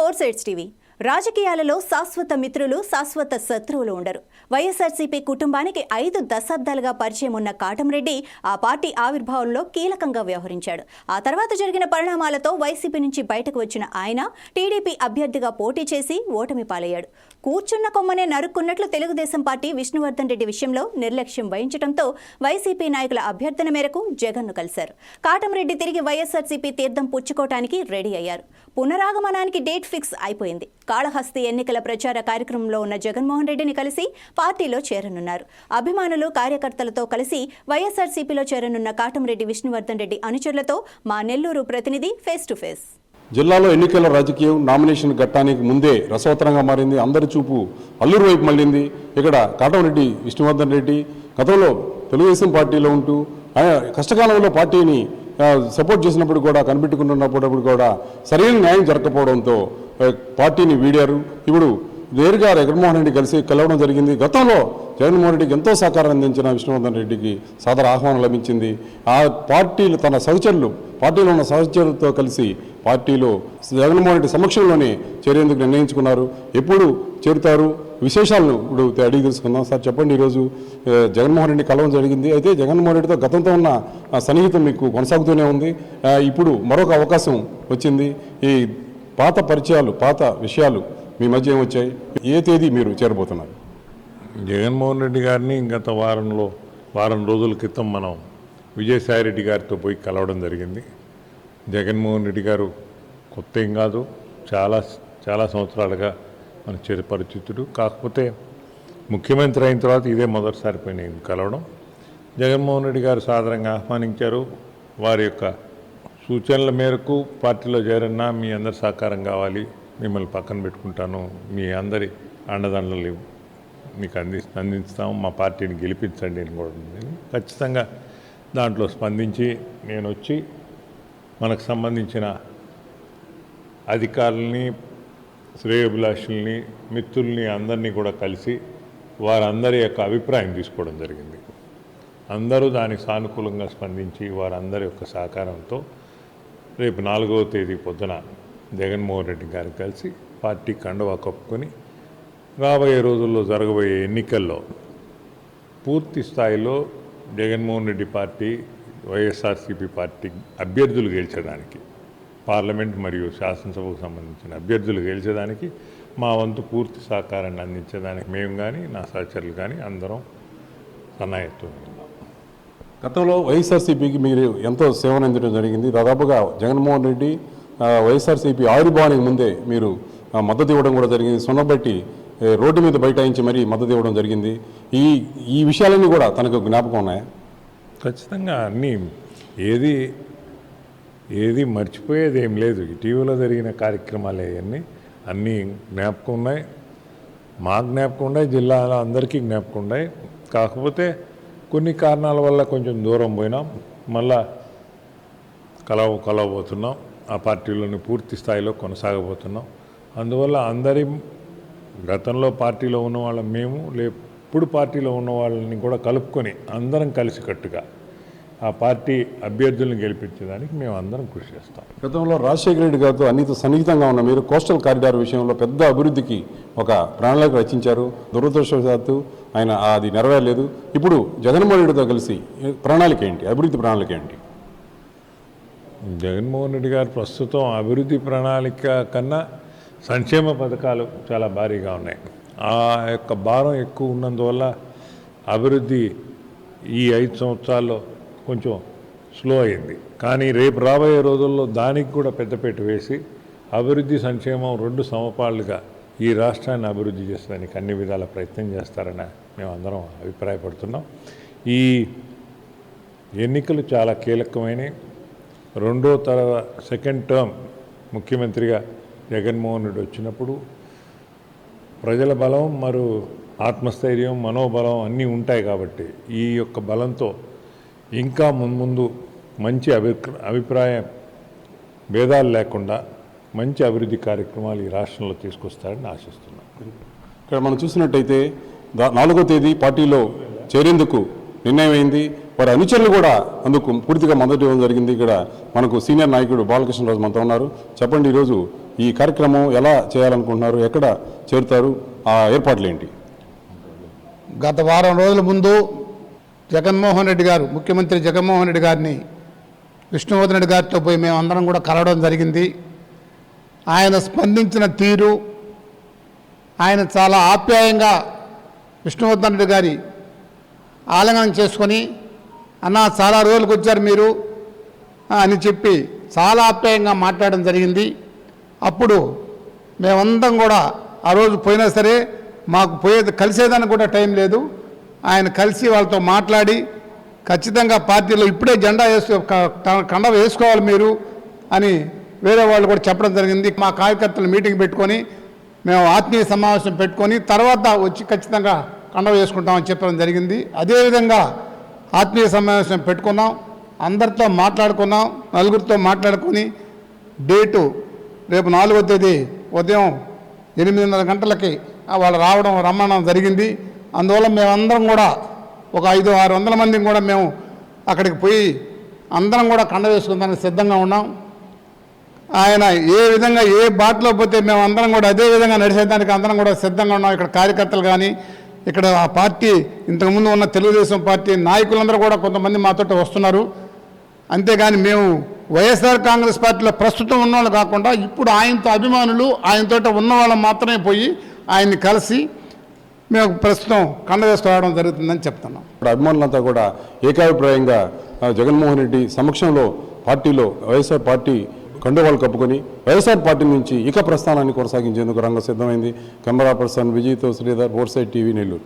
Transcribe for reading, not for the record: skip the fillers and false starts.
Four sides TV. రాజకీయాలలో శాశ్వత మిత్రులు, శాశ్వత శత్రువులు ఉండరు. వైఎస్ఆర్సీపీ కుటుంబానికి 5 దశాబ్దాలుగా పరిచయం ఉన్న కాటంరెడ్డి ఆ పార్టీ ఆవిర్భావంలో కీలకంగా వ్యవహరించాడు. ఆ తర్వాత జరిగిన పరిణామాలతో వైసీపీ నుంచి బయటకు వచ్చిన ఆయన టీడీపీ అభ్యర్థిగా పోటీ చేసి ఓటమి పాలయ్యాడు. కూర్చున్న కొమ్మనే నరుక్కున్నట్లు తెలుగుదేశం పార్టీ విష్ణువర్ధన్ రెడ్డి విషయంలో నిర్లక్ష్యం వహించడంతో వైసీపీ నాయకుల అభ్యర్థన మేరకు జగన్ను కలిశారు. కాటంరెడ్డి తిరిగి వైఎస్ఆర్సీపీ తీర్థం పుచ్చుకోవటానికి రెడీ అయ్యారు. పునరాగమనానికి డేట్ ఫిక్స్ అయిపోయింది. కాళహస్తి ఎన్నికల ప్రచార కార్యక్రమంలో ఉన్న జగన్మోహన్ రెడ్డిని కలిసి పార్టీలో చేరనున్నారు. అభిమానులు, కార్యకర్తలతో కలిసి వైఎస్ఆర్సీపీలో చేరనున్న కాటంరెడ్డి విష్ణువర్ధన్ రెడ్డి అనుచరులతో మా నెల్లూరు ప్రతినిధి ఫేస్ టు ఫేస్. జిల్లాలో ఎన్నికల రాజకీయం నామినేషన్ ఘట్టానికి ముందే రసవత్తరంగా మారింది. అందరి చూపు అల్లూరు వైపు మళ్ళింది. ఇక్కడ కాటంరెడ్డి విష్ణువర్ధన్ రెడ్డి గతంలో తెలుగుదేశం పార్టీలో ఉంటూ కష్టకాలంలో పార్టీని సపోర్ట్ చేసినప్పుడు కూడా, కనిపెట్టుకుంటున్నప్పుడు కూడా సరైన న్యాయం జరగకపోవడంతో పార్టీని వీడారు. ఇప్పుడు నేరుగా జగన్మోహన్ రెడ్డి కలిసి కలవడం జరిగింది. గతంలో జగన్మోహన్ రెడ్డికి ఎంతో సహకారం అందించిన విష్ణువర్ధన్ రెడ్డికి సాదర ఆహ్వానం లభించింది. ఆ పార్టీలు తన సహచరులు, పార్టీలో ఉన్న సహచరులతో కలిసి పార్టీలో జగన్మోహన్ రెడ్డి సమక్షంలోనే చేరేందుకు నిర్ణయించుకున్నారు. ఎప్పుడు చేరుతారు విశేషాలను ఇప్పుడు అడిగి తెలుసుకుందాం. సార్ చెప్పండి, ఈరోజు జగన్మోహన్ రెడ్డి కలవడం జరిగింది. అయితే జగన్మోహన్ రెడ్డితో గతంతో ఉన్న సన్నిహితం మీకు కొనసాగుతూనే ఉంది. ఇప్పుడు మరొక అవకాశం వచ్చింది. ఈ పాత పరిచయాలు, పాత విషయాలు మీ మధ్య ఏమొచ్చాయి? ఏ తేదీ మీరు చేరబోతున్నారు? జగన్మోహన్ రెడ్డి గారిని గత వారం రోజుల క్రితం మనం విజయసాయిరెడ్డి గారితో పోయి కలవడం జరిగింది. జగన్మోహన్ రెడ్డి గారు కొత్త ఏం కాదు, చాలా సంవత్సరాలుగా మన చిరపరిచితుడు. కాకపోతే ముఖ్యమంత్రి అయిన తర్వాత ఇదే మొదటిసారి పోయి నేను కలవడం. జగన్మోహన్ రెడ్డి గారు సాదరంగా ఆహ్వానించారు. వారి యొక్క సూచనల మేరకు పార్టీలో చేరన్నా మీ అందరి సహకారం కావాలి, మిమ్మల్ని పక్కన పెట్టుకుంటాను, మీ అందరి అండదండలు మీకు అందిస్తాము, మా పార్టీని గెలిపించండి అని కూడా ఉంది. ఖచ్చితంగా దాంట్లో స్పందించి నేను వచ్చి మనకు సంబంధించిన అధికారులని, శ్రేయోభిలాషుల్ని, మిత్రుల్ని అందరినీ కూడా కలిసి వారందరి యొక్క అభిప్రాయం తీసుకోవడం జరిగింది. అందరూ దానికి సానుకూలంగా స్పందించి వారందరి యొక్క సహకారంతో రేపు 4వ తేదీ పొద్దున జగన్మోహన్ రెడ్డి గారికి కలిసి పార్టీ కండువా కప్పుకొని రాబోయే రోజుల్లో జరగబోయే ఎన్నికల్లో పూర్తి స్థాయిలో జగన్మోహన్ రెడ్డి పార్టీ, వైఎస్ఆర్సీపీ పార్టీ అభ్యర్థులు గెలిచేదానికి, పార్లమెంట్ మరియు శాసనసభకు సంబంధించిన అభ్యర్థులు గెలిచేదానికి మా వంతు పూర్తి సహకారాన్ని అందించేదానికి మేము కానీ, నా సహచరులు కానీ అందరం సన్నాహితం. గతంలో వైఎస్ఆర్సీపీకి మీరు ఎంతో సేవలు అందించడం జరిగింది. దాదాపుగా జగన్మోహన్ రెడ్డి వైఎస్ఆర్సీపీ ఆవిర్భావానికి ముందే మీరు మద్దతు ఇవ్వడం కూడా జరిగింది. సొన్నబట్టి రోడ్డు మీద బైఠాయించి మరీ మద్దతు ఇవ్వడం జరిగింది. ఈ విషయాలన్నీ కూడా తనకు జ్ఞాపకం ఉన్నాయా? ఖచ్చితంగా అన్నీ ఏది మర్చిపోయేది ఏం లేదు. ఇటీవల జరిగిన కార్యక్రమాలు అన్నీ జ్ఞాపకం ఉన్నాయి. మా జ్ఞాపకం ఉన్నాయి, జిల్లాలో అందరికీ జ్ఞాపకం ఉన్నాయి. కాకపోతే కొన్ని కారణాల వల్ల కొంచెం దూరం పోయినాం, మళ్ళా కలవబోతున్నాం. ఆ పార్టీలోని పూర్తి స్థాయిలో కొనసాగబోతున్నాం. అందువల్ల అందరి గతంలో పార్టీలో ఉన్న వాళ్ళం మేము, ఇప్పుడు పార్టీలో ఉన్న వాళ్ళని కూడా కలుపుకొని అందరం కలిసికట్టుగా ఆ పార్టీ అభ్యర్థులను గెలిపించడానికి మేము అందరం కృషి చేస్తాం. గతంలో రాజశేఖర రెడ్డి గారితో అన్నితో సన్నిహితంగా ఉన్న మీరు కోస్టల్ కారిడార్ విషయంలో పెద్ద అభివృద్ధికి ఒక ప్రణాళిక రచించారు. దురదృష్టవశాత్తు ఆయన అది నెరవేరలేదు. ఇప్పుడు జగన్మోహన్ రెడ్డితో కలిసి ప్రణాళిక ఏంటి, అభివృద్ధి ప్రణాళిక ఏంటి? జగన్మోహన్ రెడ్డి గారు ప్రస్తుతం అభివృద్ధి ప్రణాళిక కన్నా సంక్షేమ పథకాలు చాలా భారీగా ఉన్నాయి. ఆ యొక్క భారం ఎక్కువ ఉన్నందువల్ల అభివృద్ధి ఈ 5 సంవత్సరాల్లో కొంచెం స్లో అయింది. కానీ రేపు రాబోయే రోజుల్లో దానికి కూడా పెద్దపీట వేసి అభివృద్ధి, సంక్షేమం 2 సమపాళ్ళుగా ఈ రాష్ట్రాన్ని అభివృద్ధి చేసేదానికి అన్ని విధాల ప్రయత్నం చేస్తారని మేము అందరం అభిప్రాయపడుతున్నాం. ఈ ఎన్నికలు చాలా కీలకమైనవి. సెకండ్ టర్మ్ ముఖ్యమంత్రిగా జగన్మోహన్ రెడ్డి వచ్చినప్పుడు ప్రజల బలం మరియు ఆత్మస్థైర్యం, మనోబలం అన్నీ ఉంటాయి. కాబట్టి ఈ యొక్క బలంతో ఇంకా ముందు మంచి అభిప్రాయ భేదాలు లేకుండా మంచి అభివృద్ధి కార్యక్రమాలు ఈ రాష్ట్రంలో తీసుకొస్తారని ఆశిస్తున్నాం. ఇక్కడ మనం చూసినట్టయితే 4వ తేదీ పార్టీలో చేరేందుకు నిర్ణయమైంది. వారి అనుచరులు కూడా అందుకు పూర్తిగా మద్దతు ఇవ్వడం జరిగింది. ఇక్కడ మనకు సీనియర్ నాయకుడు బాలకృష్ణరాజు మనతో ఉన్నారు. చెప్పండి, ఈరోజు ఈ కార్యక్రమం ఎలా చేయాలనుకుంటున్నారు, ఎక్కడ చేరుతారు, ఆ ఏర్పాట్లు ఏంటి? గత వారం రోజుల ముందు జగన్మోహన్ రెడ్డి గారు, ముఖ్యమంత్రి జగన్మోహన్ రెడ్డి గారిని విష్ణువర్ధన్ రెడ్డి గారితో పోయి మేము అందరం కూడా కలవడం జరిగింది. ఆయన స్పందించిన తీరు, ఆయన చాలా ఆప్యాయంగా విష్ణువర్ధన్ రెడ్డి గారి ఆలింగనం చేసుకొని, అన్న చాలా రోజులకు వచ్చారు మీరు అని చెప్పి చాలా ఆప్యాయంగా మాట్లాడడం జరిగింది. అప్పుడు మేమందరం కూడా ఆ రోజు పోయినా సరే మాకు కలిసేదానికి కూడా టైం లేదు. ఆయన కలిసి వాళ్ళతో మాట్లాడి ఖచ్చితంగా పార్టీలో ఇప్పుడే జెండా కండవ వేసుకోవాలి మీరు అని వేరే వాళ్ళు కూడా చెప్పడం జరిగింది. మా కార్యకర్తలు మీటింగ్ పెట్టుకొని మేము ఆత్మీయ సమావేశం పెట్టుకొని తర్వాత వచ్చి ఖచ్చితంగా కండవ వేసుకుంటామని చెప్పడం జరిగింది. అదేవిధంగా ఆత్మీయ సమావేశం పెట్టుకున్నాం, అందరితో మాట్లాడుకున్నాం, నలుగురితో మాట్లాడుకొని డేటు రేపు 4వ తేదీ ఉదయం 8:30 గంటలకి వాళ్ళు రమ్మడం జరిగింది. అందువల్ల మేమందరం కూడా ఒక 500-600 మందిని కూడా మేము అక్కడికి పోయి అందరం కూడా కండ వేసుకుందానికి సిద్ధంగా ఉన్నాం. ఆయన ఏ విధంగా ఏ బాటలో పోతే మేము అందరం కూడా అదే విధంగా నడిచేదానికి అందరం కూడా సిద్ధంగా ఉన్నాం. ఇక్కడ కార్యకర్తలు కానీ, ఇక్కడ ఆ పార్టీ ఇంతకుముందు ఉన్న తెలుగుదేశం పార్టీ నాయకులందరూ కూడా కొంతమంది మాతో వస్తున్నారు. అంతేగాని మేము వైఎస్ఆర్ కాంగ్రెస్ పార్టీలో ప్రస్తుతం ఉన్నవాళ్ళు కాకుండా ఇప్పుడు ఆయనతో అభిమానులు, ఆయనతో ఉన్న వాళ్ళు మాత్రమే పోయి ఆయన్ని కలిసి మేము ప్రస్తుతం కండ వేసుకోవడం జరుగుతుందని చెప్తున్నాం. అభిమానులంతా కూడా ఏకాభిప్రాయంగా జగన్మోహన్ రెడ్డి సమక్షంలో పార్టీలో వైఎస్ఆర్ పార్టీ కండువాళ్ళు కప్పుకొని వైఎస్ఆర్ పార్టీ నుంచి ఇక ప్రస్థానాన్ని కొనసాగించేందుకు రంగం సిద్ధమైంది. కెమెరా పర్సన్ విజయ్తో శ్రీధర్, బోర్సైడ్ టీవీ, నెల్లూరు.